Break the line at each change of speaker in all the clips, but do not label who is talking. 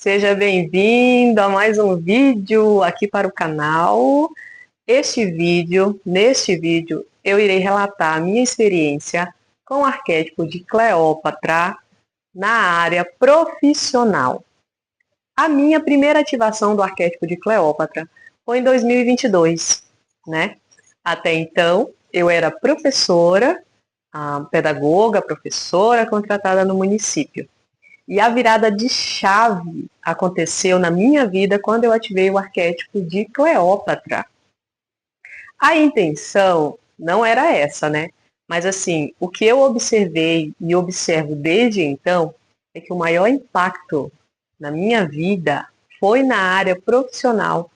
Seja bem-vindo a mais um vídeo aqui para o canal. Neste vídeo, eu irei relatar a minha experiência com o arquétipo de Cleópatra na área profissional. A minha primeira ativação do arquétipo de Cleópatra foi em 2022, né? Até então, eu era professora, pedagoga, professora contratada no município. E a virada de chave aconteceu na minha vida quando eu ativei o arquétipo de Cleópatra. A intenção não era essa, né? Mas assim, o que eu observei e observo desde então é que o maior impacto na minha vida foi na área profissional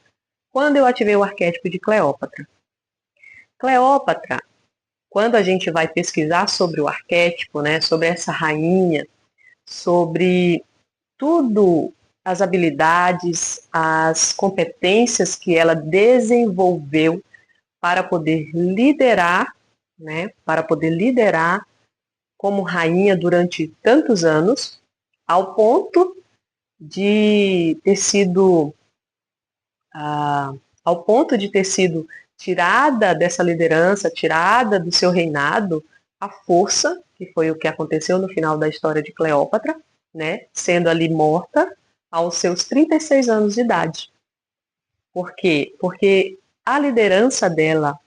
quando eu ativei o arquétipo de Cleópatra. Cleópatra, quando a gente vai pesquisar sobre o arquétipo, né, sobre essa rainha, sobre tudo, as habilidades, as competências que ela desenvolveu para poder liderar, né, para poder liderar como rainha durante tantos anos, ao ponto de ter sido, ah, ao ponto de ter sido tirada dessa liderança, tirada do seu reinado, a força, que foi o que aconteceu no final da história de Cleópatra, né, sendo ali morta aos seus 36 anos de idade. Por quê? Porque a liderança dela,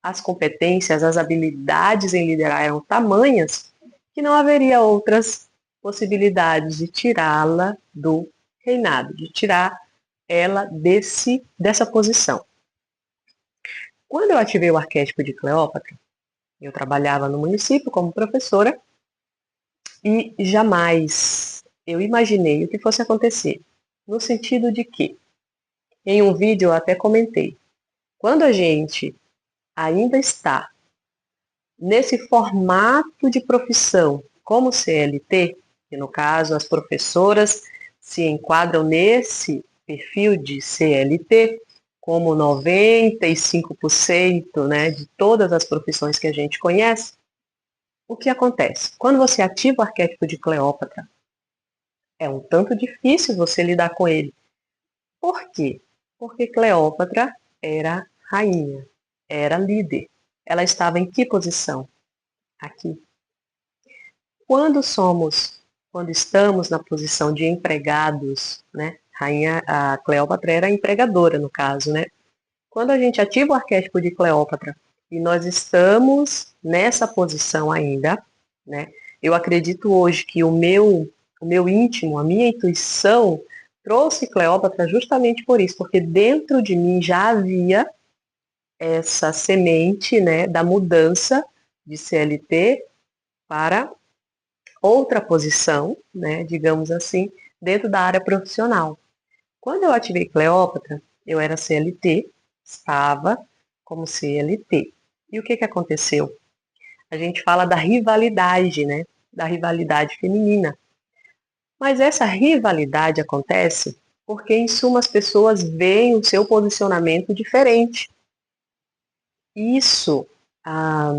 as competências, as habilidades em liderar eram tamanhas que não haveria outras possibilidades de tirá-la do reinado, de tirar ela dessa posição. Quando eu ativei o arquétipo de Cleópatra, eu trabalhava no município como professora e jamais eu imaginei o que fosse acontecer. No sentido de que, em um vídeo eu até comentei, quando a gente ainda está nesse formato de profissão como CLT, que no caso as professoras se enquadram nesse perfil de CLT, como 95%, né, de todas as profissões que a gente conhece, o que acontece? Quando você ativa o arquétipo de Cleópatra, é um tanto difícil você lidar com ele. Por quê? Porque Cleópatra era rainha, era líder. Ela estava em que posição? Aqui. Quando estamos na posição de empregados, né? A Cleópatra era a empregadora, no caso, né? Quando a gente ativa o arquétipo de Cleópatra e nós estamos nessa posição ainda, né? Eu acredito hoje que o meu íntimo, a minha intuição trouxe Cleópatra justamente por isso, porque dentro de mim já havia essa semente, né, da mudança de CLT para outra posição, né, digamos assim, dentro da área profissional. Quando eu ativei Cleópatra, eu era CLT, estava como CLT. E o que aconteceu? A gente fala da rivalidade, né, da rivalidade feminina. Mas essa rivalidade acontece porque, em suma, as pessoas veem o seu posicionamento diferente. Isso ah,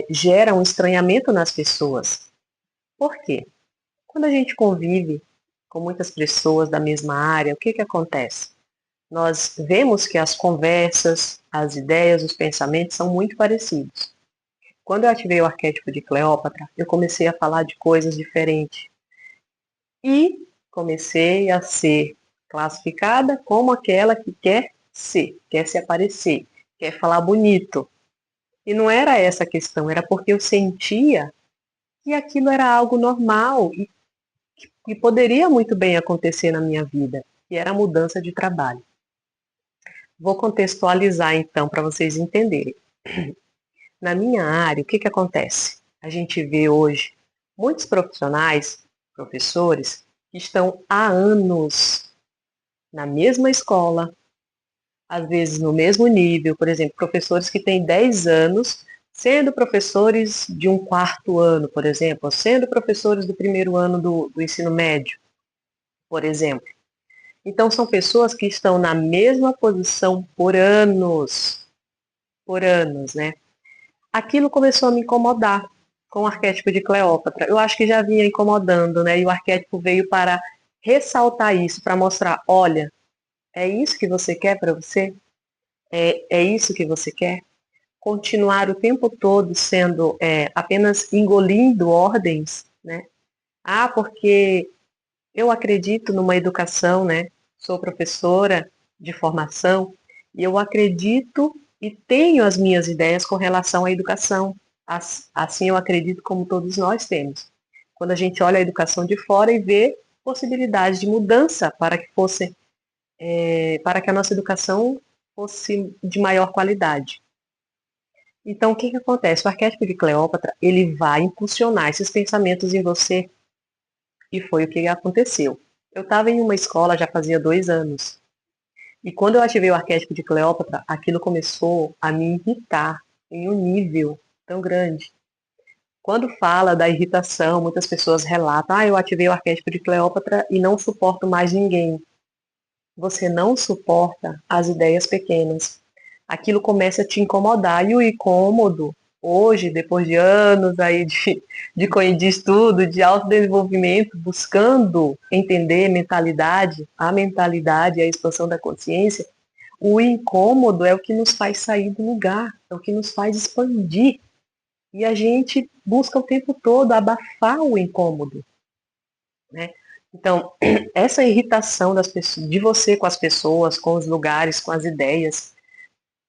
gera um estranhamento nas pessoas. Por quê? Quando a gente convive com muitas pessoas da mesma área, o que acontece? Nós vemos que as conversas, as ideias, os pensamentos são muito parecidos. Quando eu ativei o arquétipo de Cleópatra, eu comecei a falar de coisas diferentes e comecei a ser classificada como aquela que quer ser, quer se aparecer, quer falar bonito. E não era essa a questão, era porque eu sentia que aquilo era algo normal e poderia muito bem acontecer na minha vida, que era a mudança de trabalho. Vou contextualizar então para vocês entenderem. Na minha área, o que acontece? A gente vê hoje muitos profissionais, professores, que estão há anos na mesma escola, às vezes no mesmo nível, por exemplo, professores que têm 10 anos sendo professores de um quarto ano, por exemplo, ou sendo professores do primeiro ano do ensino médio, por exemplo. Então, são pessoas que estão na mesma posição por anos, né? Aquilo começou a me incomodar, com o arquétipo de Cleópatra. Eu acho que já vinha incomodando, né? E o arquétipo veio para ressaltar isso, para mostrar, olha, é isso que você quer para você? É isso que você quer? Continuar o tempo todo sendo apenas engolindo ordens, né? Ah, porque eu acredito numa educação, né? Sou professora de formação e eu acredito e tenho as minhas ideias com relação à educação. Assim eu acredito como todos nós temos. Quando a gente olha a educação de fora e vê possibilidades de mudança para que fosse, para que a nossa educação fosse de maior qualidade. Então, o que que acontece? O arquétipo de Cleópatra, ele vai impulsionar esses pensamentos em você, e foi o que aconteceu. Eu estava em uma escola já fazia 2 anos, e quando eu ativei o arquétipo de Cleópatra, aquilo começou a me irritar em um nível tão grande. Quando fala da irritação, muitas pessoas relatam, eu ativei o arquétipo de Cleópatra e não suporto mais ninguém. Você não suporta as ideias pequenas. Aquilo começa a te incomodar. E o incômodo, hoje, depois de anos aí de estudo, de autodesenvolvimento, buscando entender a mentalidade e a expansão da consciência, o incômodo é o que nos faz sair do lugar, é o que nos faz expandir. E a gente busca o tempo todo abafar o incômodo, né? Então, essa irritação das pessoas, de você com as pessoas, com os lugares, com as ideias,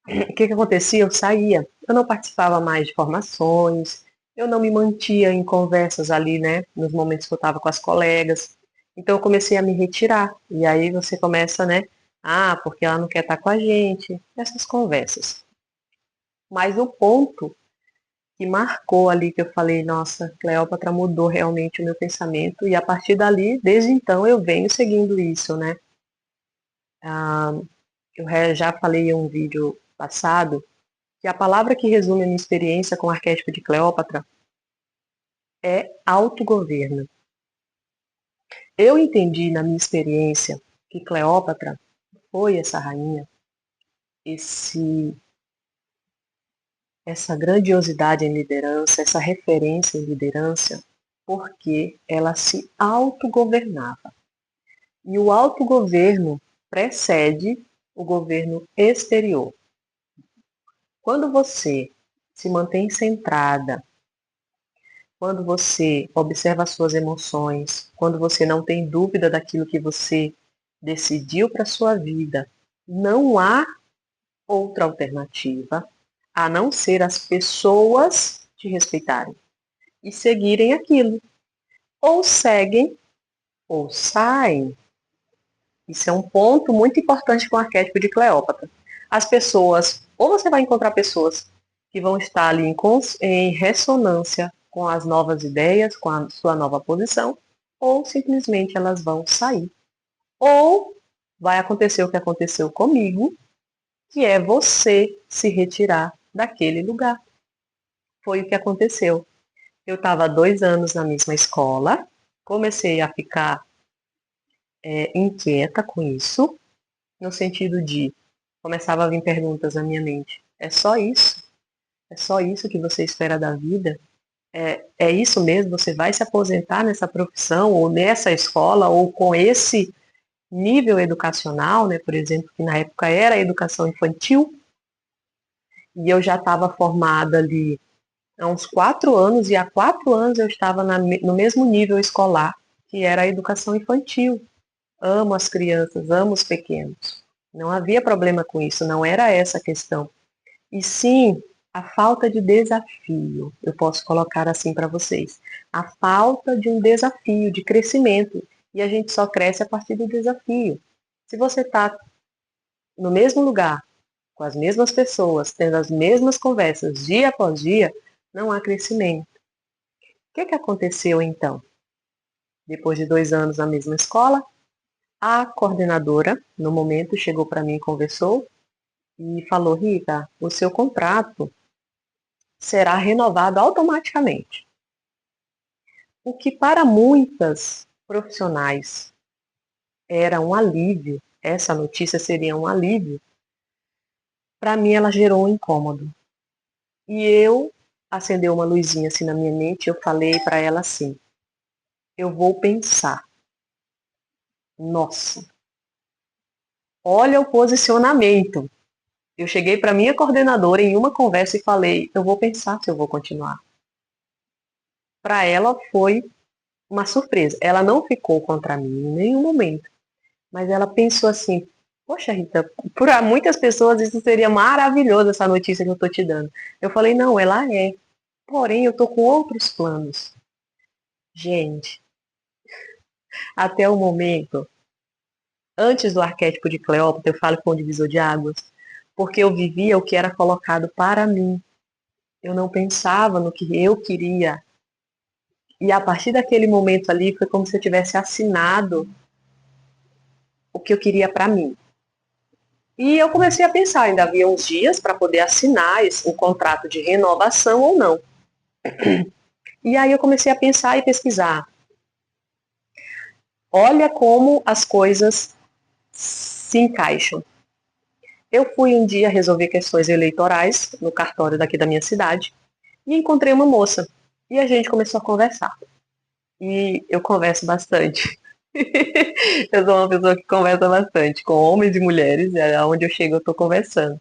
o que que acontecia? Eu saía, eu não participava mais de formações, eu não me mantia em conversas ali, né, nos momentos que eu estava com as colegas. Então, eu comecei a me retirar. E aí você começa, né, porque ela não quer estar com a gente, essas conversas. Mas o ponto que marcou ali, que eu falei, nossa, Cleópatra mudou realmente o meu pensamento, e a partir dali, desde então, eu venho seguindo isso, né? Ah, eu já falei em um vídeo passado que a palavra que resume a minha experiência com o arquétipo de Cleópatra é autogoverno. Eu entendi na minha experiência que Cleópatra foi essa rainha, esse, essa grandiosidade em liderança, essa referência em liderança, porque ela se autogovernava. E o autogoverno precede o governo exterior. Quando você se mantém centrada, quando você observa as suas emoções, quando você não tem dúvida daquilo que você decidiu para a sua vida, não há outra alternativa a não ser as pessoas te respeitarem e seguirem aquilo. Ou seguem ou saem. Isso é um ponto muito importante com o arquétipo de Cleópatra. As pessoas, ou você vai encontrar pessoas que vão estar ali em ressonância com as novas ideias, com a sua nova posição, ou simplesmente elas vão sair. Ou vai acontecer o que aconteceu comigo, que é você se retirar daquele lugar. Foi o que aconteceu. Eu estava 2 anos na mesma escola, comecei a ficar inquieta com isso, no sentido de começava a vir perguntas na minha mente. É só isso? É só isso que você espera da vida? É isso mesmo? Você vai se aposentar nessa profissão ou nessa escola ou com esse nível educacional, né? Por exemplo, que na época era a educação infantil e eu já estava formada ali há uns 4 anos e há 4 anos eu estava no mesmo nível escolar que era a educação infantil. Amo as crianças, amo os pequenos. Não havia problema com isso, não era essa a questão. E sim, a falta de desafio, eu posso colocar assim para vocês. A falta de um desafio, de crescimento. E a gente só cresce a partir do desafio. Se você está no mesmo lugar, com as mesmas pessoas, tendo as mesmas conversas dia após dia, não há crescimento. O que aconteceu então? Depois de 2 anos na mesma escola, a coordenadora, no momento, chegou para mim e conversou e falou: Rita, o seu contrato será renovado automaticamente. O que para muitas profissionais era um alívio, essa notícia seria um alívio, para mim ela gerou um incômodo. E eu acendeu uma luzinha assim na minha mente e eu falei para ela assim: eu vou pensar. Nossa, olha o posicionamento. Eu cheguei para minha coordenadora em uma conversa e falei: eu vou pensar se eu vou continuar. Para ela foi uma surpresa. Ela não ficou contra mim em nenhum momento, mas ela pensou assim: poxa, Rita, para muitas pessoas isso seria maravilhoso, essa notícia que eu estou te dando. Eu falei: não, ela é. Porém, eu estou com outros planos. Gente, até o momento, antes do arquétipo de Cleópatra, eu falo com o divisor de águas, porque eu vivia o que era colocado para mim. Eu não pensava no que eu queria. E a partir daquele momento ali, foi como se eu tivesse assinado o que eu queria para mim. E eu comecei a pensar, ainda havia uns dias para poder assinar um contrato de renovação ou não. E aí eu comecei a pensar e pesquisar. Olha como as coisas se encaixam. Eu fui um dia resolver questões eleitorais no cartório daqui da minha cidade e encontrei uma moça. E a gente começou a conversar. E eu converso bastante. Eu sou uma pessoa que conversa bastante com homens e mulheres, onde eu chego eu estou conversando.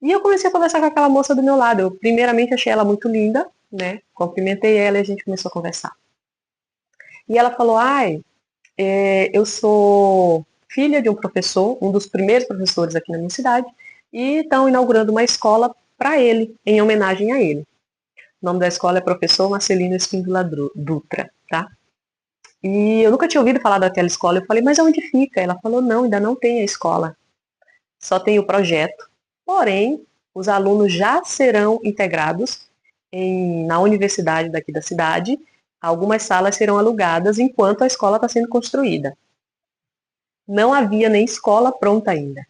E eu comecei a conversar com aquela moça do meu lado. Eu primeiramente achei ela muito linda, né? Cumprimentei ela e a gente começou a conversar. E ela falou: ai, eu sou filha de um professor, um dos primeiros professores aqui na minha cidade, e estão inaugurando uma escola para ele, em homenagem a ele. O nome da escola é Professor Marcelino Espíndola Dutra, tá? E eu nunca tinha ouvido falar daquela escola. Eu falei: mas aonde fica? Ela falou: não, ainda não tem a escola, só tem o projeto. Porém, os alunos já serão integrados na universidade daqui da cidade. Algumas salas serão alugadas enquanto a escola está sendo construída. Não havia nem escola pronta ainda.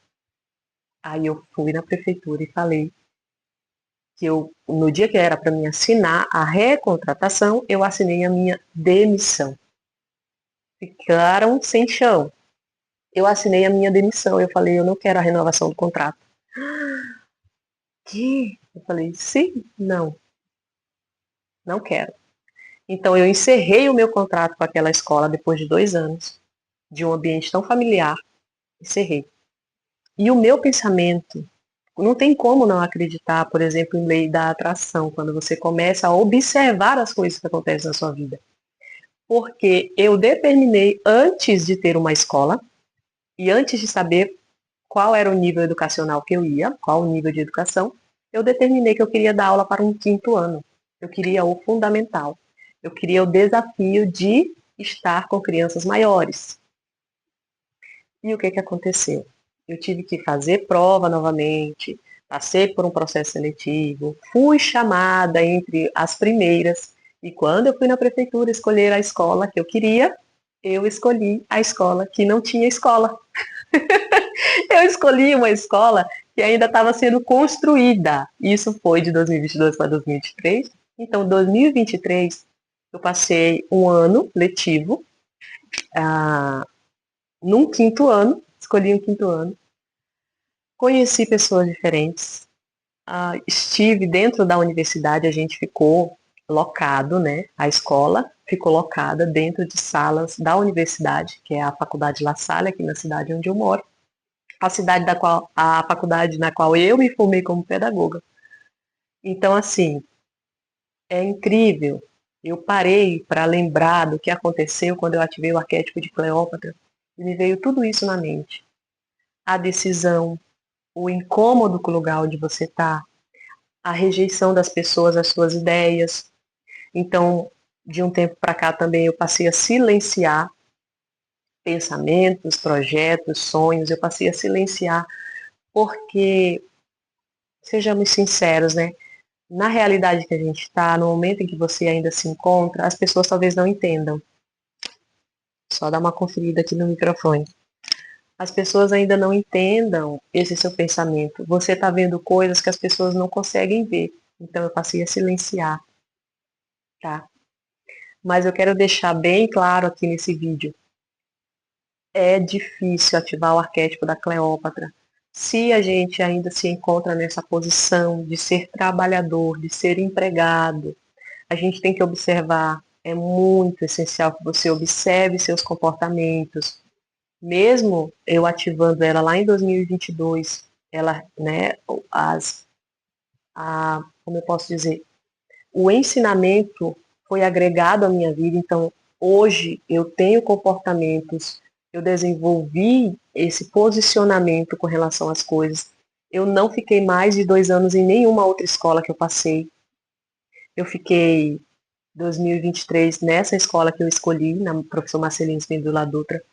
Aí eu fui na prefeitura e falei que no dia que era para mim assinar a recontratação, eu assinei a minha demissão. Ficaram sem chão. Eu assinei a minha demissão. Eu falei: eu não quero a renovação do contrato. Que? Eu falei: sim, não, não quero. Então eu encerrei o meu contrato com aquela escola depois de 2 anos, de um ambiente tão familiar. Encerrei. E o meu pensamento, não tem como não acreditar, por exemplo, em lei da atração, quando você começa a observar as coisas que acontecem na sua vida. Porque eu determinei, antes de ter uma escola, e antes de saber qual era o nível educacional que eu ia, qual o nível de educação, eu determinei que eu queria dar aula para um 5º ano. Eu queria o fundamental. Eu queria o desafio de estar com crianças maiores. E o que aconteceu? Eu tive que fazer prova novamente, passei por um processo seletivo, fui chamada entre as primeiras, e quando eu fui na prefeitura escolher a escola que eu queria, eu escolhi a escola que não tinha escola. Eu escolhi uma escola que ainda estava sendo construída. Isso foi de 2022 para 2023. Então, 2023, eu passei um ano letivo, ah, num 5º ano, escolhi um 5º ano, conheci pessoas diferentes, estive dentro da universidade, a gente ficou locado, né? A escola ficou locada dentro de salas da universidade, que é a Faculdade La Salle, aqui na cidade onde eu moro. A faculdade na qual eu me formei como pedagoga. Então, assim, é incrível. Eu parei para lembrar do que aconteceu quando eu ativei o arquétipo de Cleópatra e me veio tudo isso na mente. A decisão, o incômodo com o lugar onde você está, a rejeição das pessoas às suas ideias. Então, de um tempo para cá também eu passei a silenciar pensamentos, projetos, sonhos, eu passei a silenciar porque, sejamos sinceros, né? Na realidade que a gente está, no momento em que você ainda se encontra, as pessoas talvez não entendam. Só dar uma conferida aqui no microfone. As pessoas ainda não entendam esse seu pensamento. Você está vendo coisas que as pessoas não conseguem ver. Então eu passei a silenciar, tá? Mas eu quero deixar bem claro aqui nesse vídeo. É difícil ativar o arquétipo da Cleópatra. Se a gente ainda se encontra nessa posição de ser trabalhador, de ser empregado, a gente tem que observar, é muito essencial que você observe seus comportamentos. Mesmo eu ativando ela lá em 2022, ela, né, como eu posso dizer, o ensinamento foi agregado à minha vida, então hoje eu tenho comportamentos, eu desenvolvi esse posicionamento com relação às coisas. Eu não fiquei mais de 2 anos em nenhuma outra escola que eu passei. Eu fiquei 2023 nessa escola que eu escolhi, na professor Marcelino Spindula Dutra.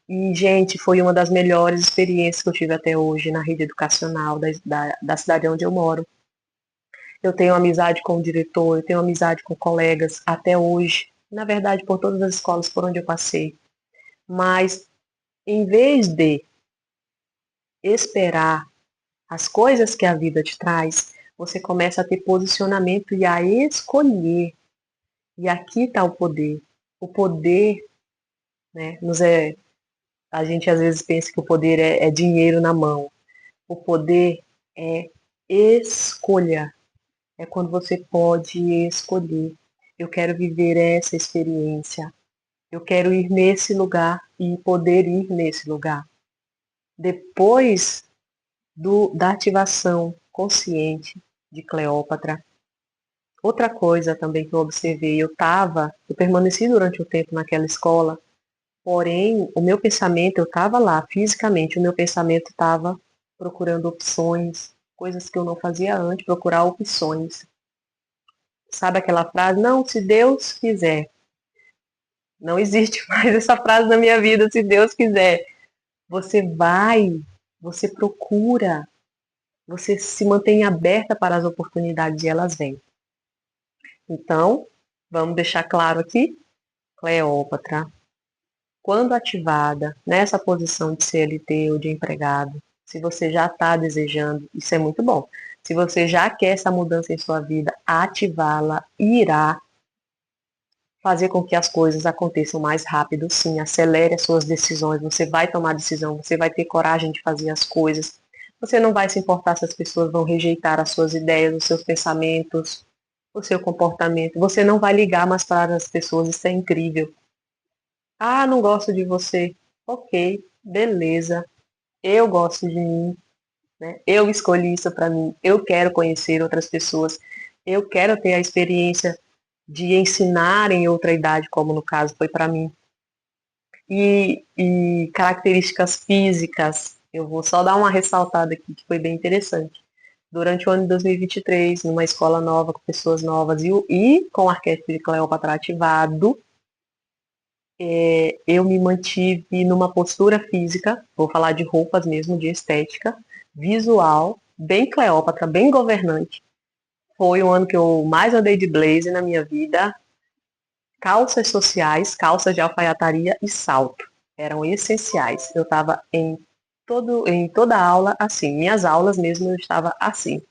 E, gente, foi uma das melhores experiências que eu tive até hoje na rede educacional da cidade onde eu moro. Eu tenho amizade com o diretor, eu tenho amizade com colegas até hoje, na verdade, por todas as escolas por onde eu passei. Mas, em vez de esperar as coisas que a vida te traz, você começa a ter posicionamento e a escolher. E aqui está o poder. O poder, né, a gente às vezes pensa que o poder é dinheiro na mão. O poder é escolha. É quando você pode escolher. Eu quero viver essa experiência. Eu quero ir nesse lugar e poder ir nesse lugar. Depois da ativação consciente de Cleópatra, outra coisa também que eu observei, eu permaneci durante o tempo naquela escola, porém, o meu pensamento, eu estava lá fisicamente, o meu pensamento estava procurando opções, coisas que eu não fazia antes, procurar opções. Sabe aquela frase? Não, se Deus quiser. Não existe mais essa frase na minha vida, se Deus quiser. Você vai, você procura, você se mantém aberta para as oportunidades e elas vêm. Então, vamos deixar claro aqui, Cleópatra, quando ativada nessa posição de CLT ou de empregado, se você já está desejando, isso é muito bom. Se você já quer essa mudança em sua vida, ativá-la irá fazer com que as coisas aconteçam mais rápido, sim, acelere as suas decisões, você vai tomar decisão, você vai ter coragem de fazer as coisas, você não vai se importar se as pessoas vão rejeitar as suas ideias, os seus pensamentos, o seu comportamento, você não vai ligar mais para as pessoas, isso é incrível. Ah, não gosto de você. Ok, beleza, eu gosto de mim, né? Eu escolhi isso para mim, eu quero conhecer outras pessoas, eu quero ter a experiência de ensinar em outra idade, como no caso foi para mim. E características físicas, eu vou só dar uma ressaltada aqui que foi bem interessante. Durante o ano de 2023, numa escola nova, com pessoas novas e com o arquétipo de Cleópatra ativado, eu me mantive numa postura física, vou falar de roupas mesmo, de estética, visual, bem Cleópatra, bem governante. Foi o ano que eu mais andei de blazer na minha vida, calças sociais, calças de alfaiataria e salto. Eram essenciais. Eu estava em toda aula assim. Minhas aulas mesmo eu estava assim.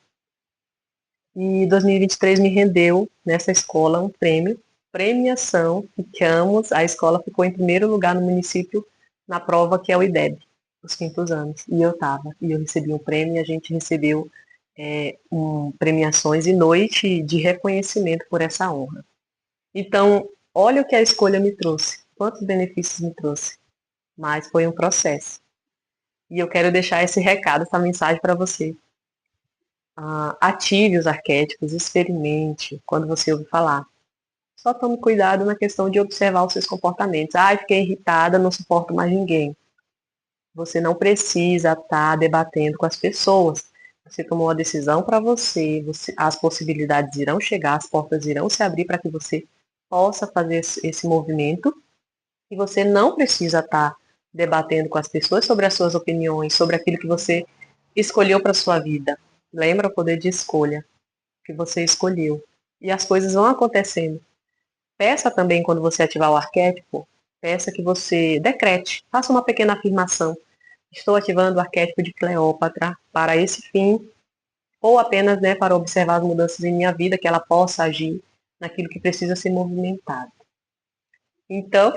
E 2023 me rendeu nessa escola um prêmio, premiação. Ficamos, a escola ficou em primeiro lugar no município na prova que é o IDEB, os quintos anos. E eu estava, e eu recebi um prêmio e a gente recebeu premiações e noite de reconhecimento por essa honra. Então, olha o que a escolha me trouxe. Quantos benefícios me trouxe. Mas foi um processo. E eu quero deixar esse recado, essa mensagem para você. Ative os arquétipos, experimente quando você ouve falar. Só tome cuidado na questão de observar os seus comportamentos. Ai, fiquei irritada, não suporto mais ninguém. Você não precisa estar debatendo com as pessoas. Você tomou a decisão para as possibilidades irão chegar, as portas irão se abrir para que você possa fazer esse movimento. E você não precisa estar debatendo com as pessoas sobre as suas opiniões, sobre aquilo que você escolheu para sua vida. Lembra o poder de escolha que você escolheu. E as coisas vão acontecendo. Peça também, quando você ativar o arquétipo, peça que você decrete, faça uma pequena afirmação. Estou ativando o arquétipo de Cleópatra para esse fim, ou apenas, né, para observar as mudanças em minha vida, que ela possa agir naquilo que precisa ser movimentado. Então,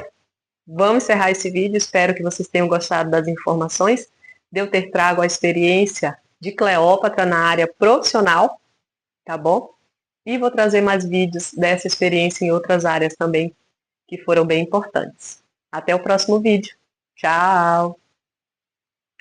vamos encerrar esse vídeo. Espero que vocês tenham gostado das informações. de eu ter trago a experiência de Cleópatra na área profissional, tá bom? E vou trazer mais vídeos dessa experiência em outras áreas também, que foram bem importantes. Até o próximo vídeo. Tchau!